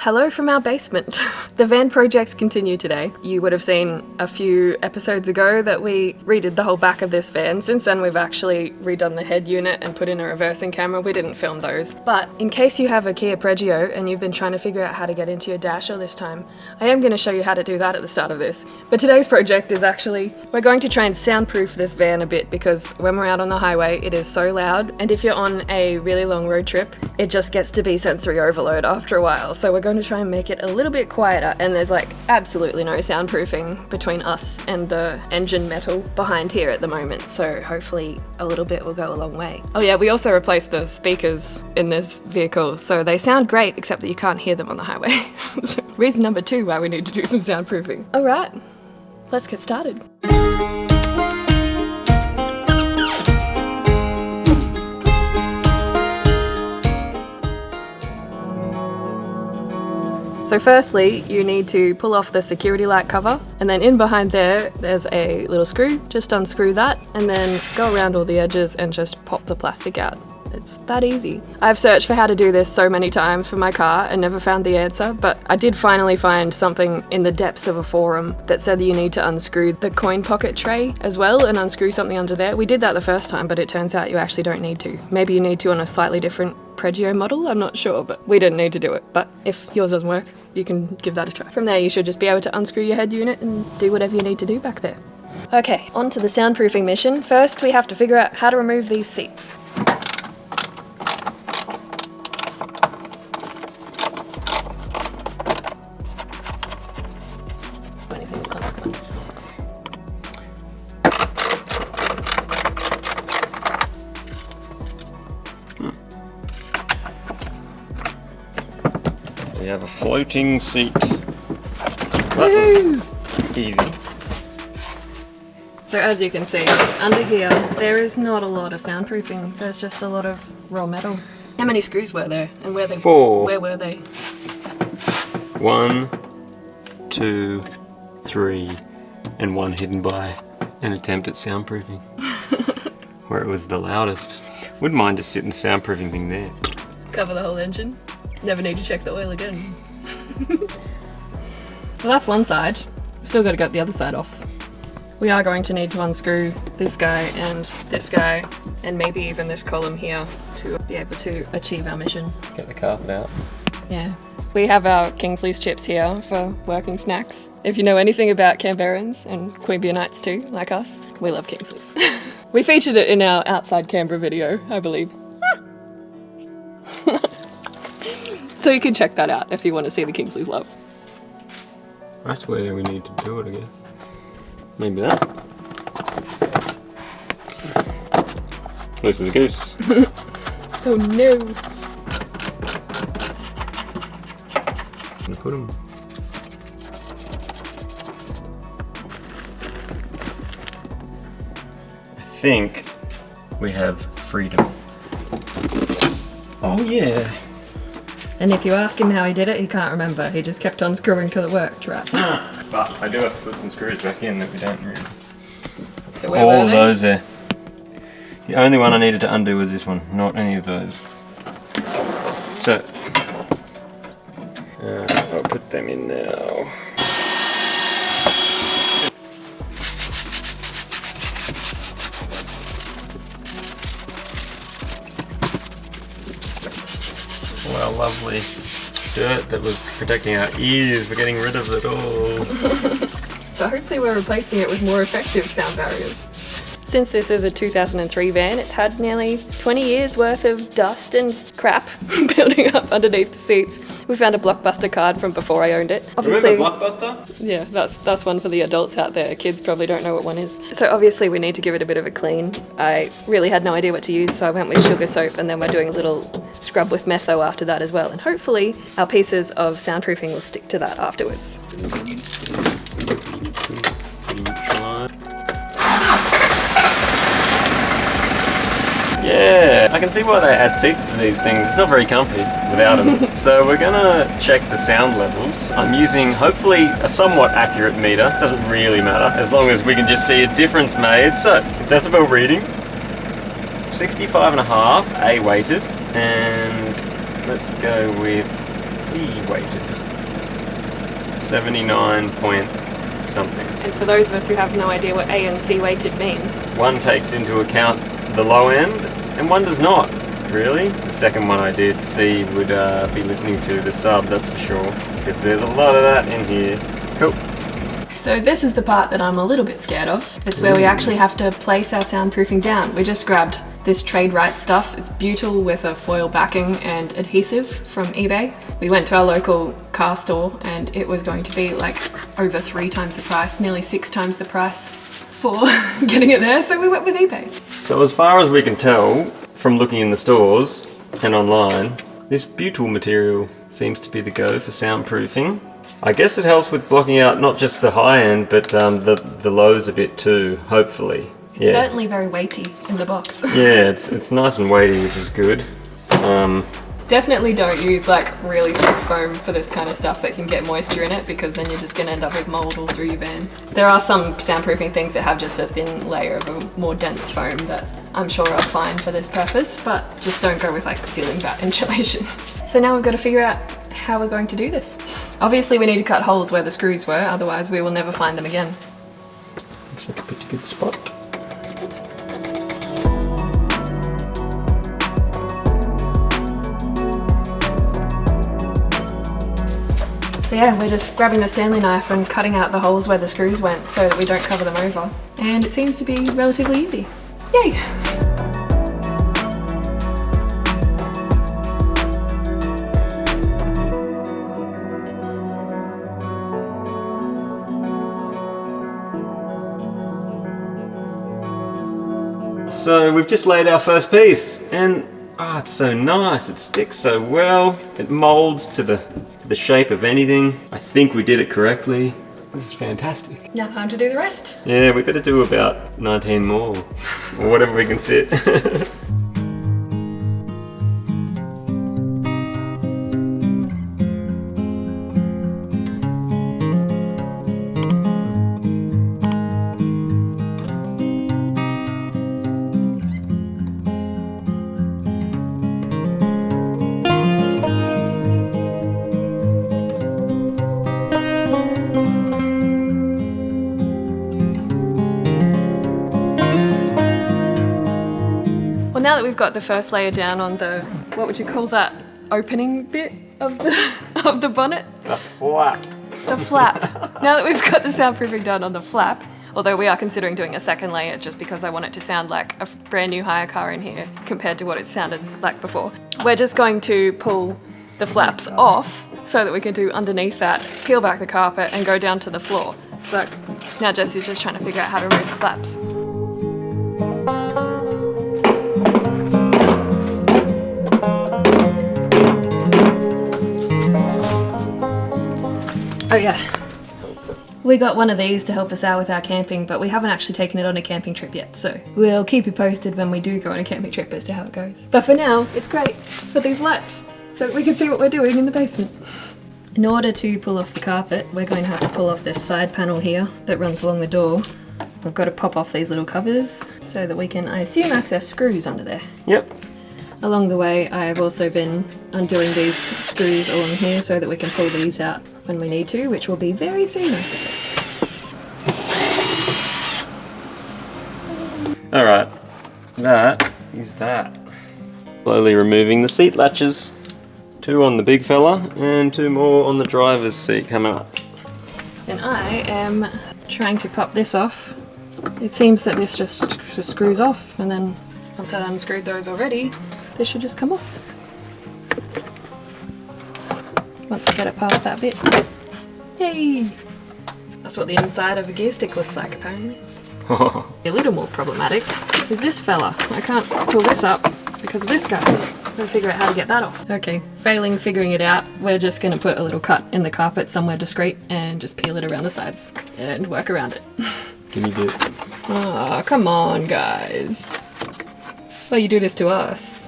Hello from our basement. The van projects continue today. You would have seen a few episodes ago that we redid the whole back of this van. Since then we've actually redone the head unit and put in a reversing camera. We didn't film those. But in case you have a Kia Pregio and you've been trying to figure out how to get into your dash all this time, I am going to show you how to do that at the start of this. But today's project is actually, we're going to try and soundproof this van a bit because when we're out on the highway it is so loud, and if you're on a really long road trip it just gets to be sensory overload after a while. So we're going to try and make it a little bit quieter, and there's like absolutely no soundproofing between us and the engine metal behind here at the moment, so hopefully a little bit will go a long way. Oh yeah, we also replaced the speakers in this vehicle, so they sound great except that you can't hear them on the highway. So, reason number 2 why we need to do some soundproofing. Alright, let's get started. So firstly, you need to pull off the security light cover, and then in behind there's a little screw. Just unscrew that and then go around all the edges and just pop the plastic out. It's that easy. I've searched for how to do this so many times for my car and never found the answer, but I did finally find something in the depths of a forum that said that you need to unscrew the coin pocket tray as well and unscrew something under there. We did that the first time, but it turns out you actually don't need to. Maybe you need to on a slightly different Pregio model, I'm not sure, but we didn't need to do it. But if yours doesn't work, you can give that a try. From there you should just be able to unscrew your head unit and do whatever you need to do back there. Okay, on to the soundproofing mission. First we have to figure out how to remove these seats. Anything of consequence. We have a floating seat. That was easy. So as you can see, under here, there is not a lot of soundproofing. There's just a lot of raw metal. How many screws were there? And where 4. Where were they? 1, 2, 3, and 1 hidden by an attempt at soundproofing. Where it was the loudest. Wouldn't mind just sitting the soundproofing thing there. Cover the whole engine. Never need to check the oil again. Well, that's one side. We've still got to get the other side off. We are going to need to unscrew this guy, and maybe even this column here to be able to achieve our mission. Get the carpet out. Yeah. We have our Kingsley's chips here for working snacks. If you know anything about Canberrans and Queanbeyanite too, like us, we love Kingsley's. We featured it in our outside Canberra video, I believe. So you can check that out if you want to see the Kingsley's love. That's where we need to do it, I guess. Maybe that. Loose as a goose. Oh no! Put them. I think we have freedom. Oh yeah. And if you ask him how he did it, he can't remember. He just kept on screwing till it worked, right? But I do have to put some screws back in that we don't really. So where All were they? those there. The only one I needed to undo was this one, not any of those. So, I'll put them in now. Well, lovely dirt that was protecting our ears, we're getting rid of it all. But hopefully we're replacing it with more effective sound barriers. Since this is a 2003 van, it's had nearly 20 years worth of dust and crap building up underneath the seats. We found a Blockbuster card from before I owned it. Obviously, remember Blockbuster? yeah, that's one for the adults out there. Kids probably don't know what one is. So obviously we need to give it a bit of a clean. I really had no idea what to use, so I went with sugar soap, and then we're doing a little scrub with metho after that as well. And hopefully our pieces of soundproofing will stick to that afterwards. Yeah, I can see why they add seats to these things. It's not very comfy without them. So we're gonna check the sound levels. I'm using hopefully a somewhat accurate meter. Doesn't really matter as long as we can just see a difference made. So decibel reading, 65.5 A weighted, and let's go with C weighted. 79 point something. And for those of us who have no idea what A and C weighted means, one takes into account the low end and one does not, really. The second one I did, C, would be listening to the sub, that's for sure, because there's a lot of that in here. Cool. so this is the part that I'm a little bit scared of. It's where we actually have to place our soundproofing down. We just grabbed this trade right stuff. It's butyl with a foil backing and adhesive from eBay. We went to our local car store and it was going to be like over 3 times the price, nearly 6 times the price for getting it there, so we went with eBay. So as far as we can tell from looking in the stores and online, this butyl material seems to be the go for soundproofing. I guess it helps with blocking out not just the high end, but the lows a bit too, hopefully. It's certainly very weighty in the box. Yeah, it's nice and weighty, which is good. Definitely don't use like really thick foam for this kind of stuff that can get moisture in it, because then you're just going to end up with mold all through your van. There are some soundproofing things that have just a thin layer of a more dense foam that I'm sure are fine for this purpose, but just don't go with like ceiling vat insulation. So now we've got to figure out how we're going to do this. Obviously we need to cut holes where the screws were, otherwise we will never find them again. Looks like a pretty good spot. So yeah, we're just grabbing the Stanley knife and cutting out the holes where the screws went so that we don't cover them over. And it seems to be relatively easy. Yay! So we've just laid our first piece, and oh, it's so nice. It sticks so well. It molds to the shape of anything. I think we did it correctly. This is fantastic. Now time to do the rest. Yeah, we better do about 19 more, or whatever we can fit. Well, now that we've got the first layer down on the, what would you call that, opening bit of the bonnet? The flap. The flap. Now that we've got the soundproofing done on the flap, although we are considering doing a second layer just because I want it to sound like a brand new hire car in here compared to what it sounded like before. We're just going to pull the flaps off so that we can do underneath that, peel back the carpet and go down to the floor. So now Jesse's just trying to figure out how to remove the flaps. Oh yeah, we got one of these to help us out with our camping, but we haven't actually taken it on a camping trip yet, so we'll keep you posted when we do go on a camping trip as to how it goes. But for now, it's great for these lights, so that we can see what we're doing in the basement. In order to pull off the carpet, we're going to have to pull off this side panel here that runs along the door. We've got to pop off these little covers so that we can, I assume, access screws under there. Yep. Along the way, I've also been undoing these screws along here so that we can pull these out when we need to, which will be very soon, I suspect. Alright, that is that. Slowly removing the seat latches. 2 on the big fella and 2 more on the driver's seat coming up. And I am trying to pop this off. It seems that this just screws off, and then once I've unscrewed those already, this should just come off. Once I get it past that bit. Yay! That's what the inside of a gear stick looks like, apparently. A little more problematic is this fella. I can't pull this up because of this guy. I'm gonna figure out how to get that off. Okay, failing figuring it out, we're just gonna put a little cut in the carpet somewhere discreet and just peel it around the sides and work around it. Can you do it? Oh, come on, guys. Well, you do this to us.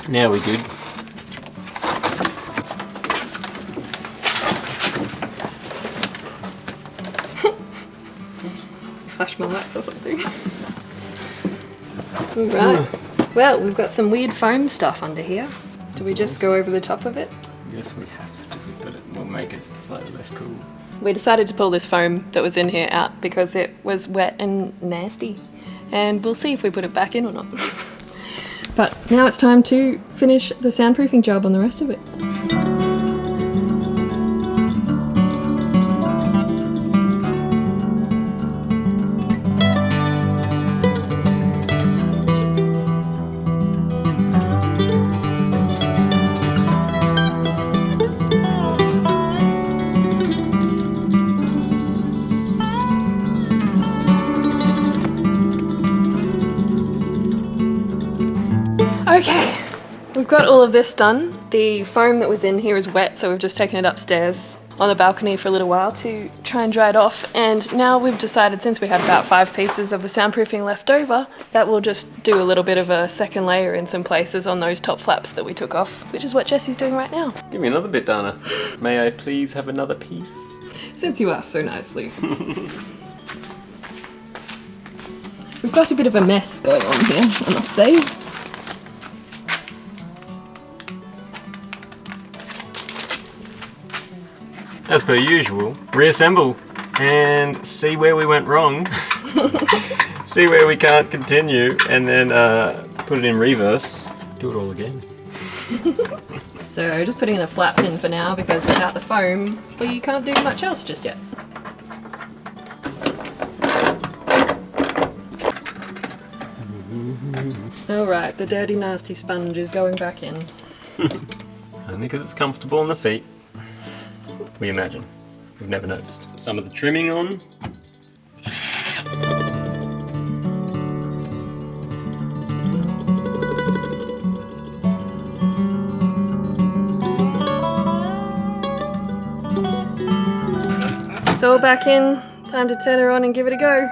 Now we good. Flash marks or something. Alright. Well, we've got some weird foam stuff under here. Do we just go over the top of it? Yes, we have to, but it will make it slightly less cool. We decided to pull this foam that was in here out because it was wet and nasty. And we'll see if we put it back in or not. But now it's time to finish the soundproofing job on the rest of it. Okay, we've got all of this done. The foam that was in here is wet, so we've just taken it upstairs on the balcony for a little while to try and dry it off. And now we've decided, since we had about 5 pieces of the soundproofing left over, that we'll just do a little bit of a second layer in some places on those top flaps that we took off, which is what Jessie's doing right now. Give me another bit, Dana. May I please have another piece? Since you asked so nicely. We've got a bit of a mess going on here, I must say. As per usual, reassemble and see where we went wrong, see where we can't continue, and then put it in reverse, do it all again. So just putting the flaps in for now, because without the foam, we can't do much else just yet. Alright, the dirty nasty sponge is going back in. Only because it's comfortable on the feet. We imagine. We've never noticed. Some of the trimming on. It's all back in. Time to turn her on and give it a go.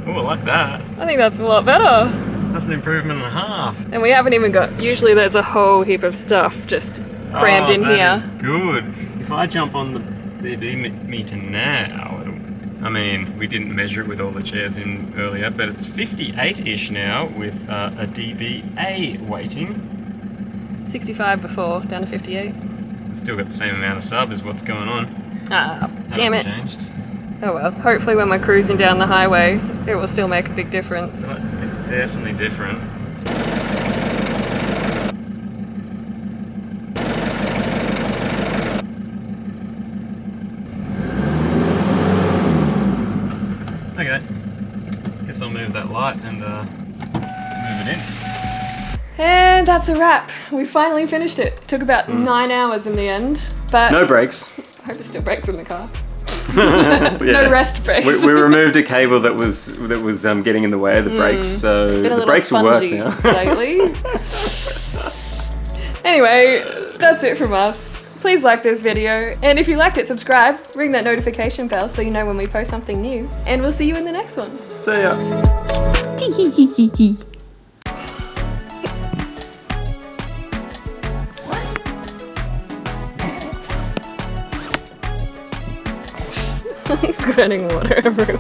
Ooh, I like that. I think that's a lot better. That's an improvement and a half. And we haven't even got, usually there's a whole heap of stuff just crammed in here. That is good. If I jump on the dB meter now, I mean, we didn't measure it with all the chairs in earlier, but it's 58-ish now with a dBA weighting. 65 before, down to 58. It's still got the same amount of sub as what's going on. Ah, That damn it. hasn't changed. Oh well, hopefully when we're cruising down the highway, it will still make a big difference. But it's definitely different. Okay, guess I'll move that light and move it in. And that's a wrap. We finally finished it. It took about 9 hours in the end, but No brakes. I hope there's still brakes in the car. Yeah. No rest brakes. We removed a cable that was getting in the way of the brakes, so Been a the little brakes will work spongy now. lately. Anyway, that's it from us. Please like this video, and if you liked it, subscribe, ring that notification bell so you know when we post something new, and we'll see you in the next one. See ya. I'm squirting water everywhere.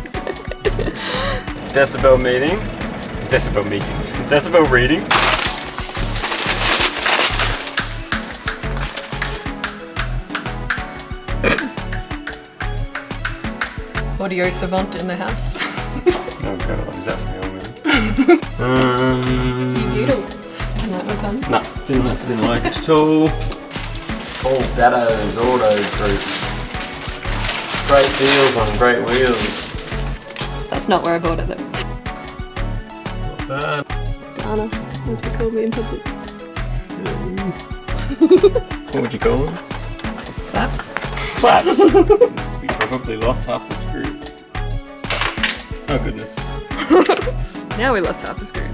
Decibel reading. Audio savant in the house. Oh god, what is that for me? You doodle. Isn't that my pun? No, didn't like it at all. All Datto's Auto Group. Great deals on great wheels. That's not where I bought it though. Not bad. Dana, as we call me in public. What would you call them? Flaps. Flaps. We probably lost half the screw. Oh goodness. Now we lost half the screw.